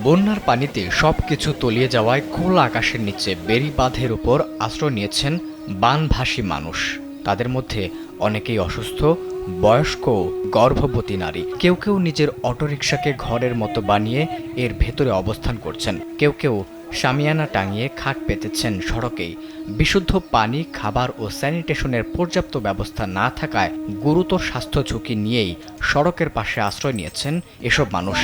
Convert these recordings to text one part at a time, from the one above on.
বন্যার পানিতে সবকিছু তলিয়ে যাওয়ায় খোলা আকাশের নিচে বেড়িবাঁধের উপর আশ্রয় নিয়েছেন বানভাসী মানুষ। তাদের মধ্যে অনেকেই অসুস্থ, বয়স্ক, গর্ভবতী নারী। কেউ কেউ নিজের অটোরিকশাকে ঘরের মতো বানিয়ে এর ভেতরে অবস্থান করছেন। কেউ কেউ শামিয়ানা টাঙিয়ে খাট পেতেছেন সড়কেই। বিশুদ্ধ পানি, খাবার ও স্যানিটেশনের পর্যাপ্ত ব্যবস্থা না থাকায় গুরুতর স্বাস্থ্য ঝুঁকি নিয়েই সড়কের পাশে আশ্রয় নিয়েছেন এসব মানুষ।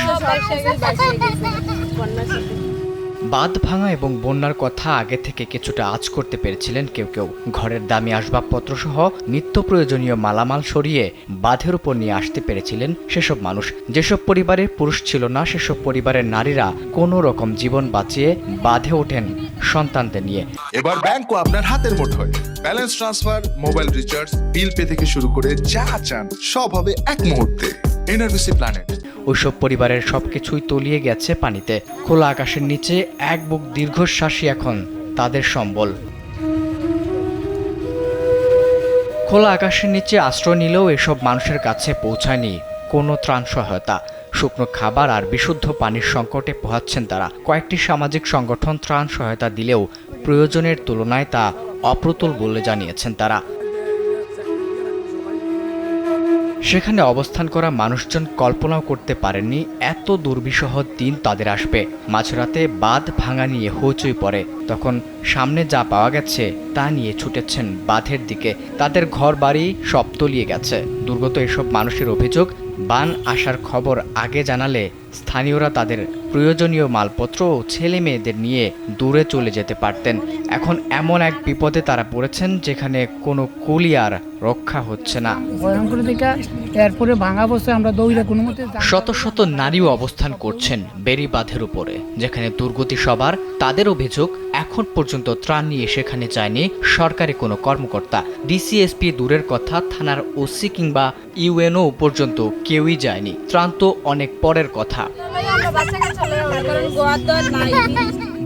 বাঁধ ভাঙা এবং বন্যার কথা আগে থেকে কিছুটা আঁচ করতে পেরেছিলেন কেউ কেউ। ঘরের দামি আসবাবপত্র সহ নিত্য প্রয়োজনীয় মালামাল সরিয়ে বাঁধের উপর নিয়ে আসতে পেরেছিলেন সেসব মানুষ। যেসব পরিবারে পুরুষ ছিল না, সেসব পরিবারের নারীরা কোনো রকম জীবন বাঁচিয়ে বাঁধে ওঠেন সন্তানদের নিয়ে। এবার ব্যাংকও আপনার হাতের মুঠোয়। Balance transfer, mobile recharge, bill pay থেকে শুরু করে যা চান সব হবে এক মুহূর্তে। NRBC planet. ওইসব পরিবারের সবকিছুই তলিয়ে গেছে পানিতে। খোলা আকাশের নিচে এক বুক দীর্ঘশ্বাসই এখন তাদের সম্বল। খোলা আকাশের নিচে আশ্রয় নিলেও এসব মানুষের কাছে পৌঁছায়নি কোনো ত্রাণ সহায়তা। শুকনো খাবার আর বিশুদ্ধ পানির সংকটে পোহাচ্ছেন তারা। কয়েকটি সামাজিক সংগঠন ত্রাণ সহায়তা দিলেও প্রয়োজনের তুলনায় তা অপ্রতুল বলে জানিয়েছেন তারা। সেখানে অবস্থান করা মানুষজন কল্পনাও করতে পারেননি এত দুর্বিষহ দিন তাদের আসবে। মাঝরাতে বাঁধ ভাঙা নিয়ে হইচই পড়ে। তখন সামনে যা পাওয়া গেছে তা নিয়ে ছুটেছেন বাঁধের দিকে। তাদের ঘর বাড়ি সব তলিয়ে গেছে। দুর্গত এসব মানুষের অভিযোগ, বান আসার খবর আগে জানালে স্থানীয়রা তাদের প্রয়োজনীয় মালপত্র ও ছেলে মেয়েদের নিয়ে দূরে চলে যেতে পারতেন। এখন এমন এক বিপদে তারা পড়েছেন যেখানে কোনো কুলি আর রক্ষা হচ্ছে না। শত শত নারীও অবস্থান করছেন বেড়িবাঁধের উপরে, যেখানে দুর্গতি সবার। তাদের অভিযোগ, এখন পর্যন্ত ত্রাণ নিয়ে সেখানে যায়নি সরকারি কোনো কর্মকর্তা। ডিসিএসপি দূরের কথা, থানার ওসি কিংবা ইউএনও পর্যন্ত কেউই যায়নি। ত্রাণ তো অনেক পরের কথা।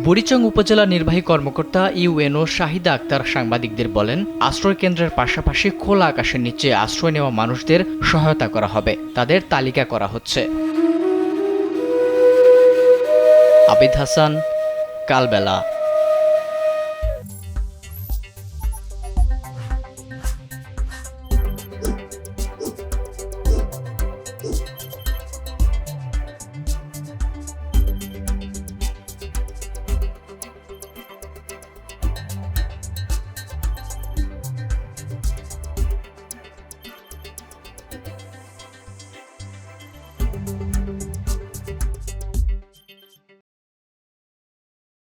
বুড়িচং উপজেলা নির্বাহী কর্মকর্তা ইউএনও শাহিদা আক্তার সাংবাদিকদের বলেন, আশ্রয় কেন্দ্রের পাশাপাশি খোলা আকাশের নিচে আশ্রয় নেওয়া মানুষদের সহায়তা করা হবে। তাদের তালিকা করা হচ্ছে। আবিদ হাসান, কালবেলা।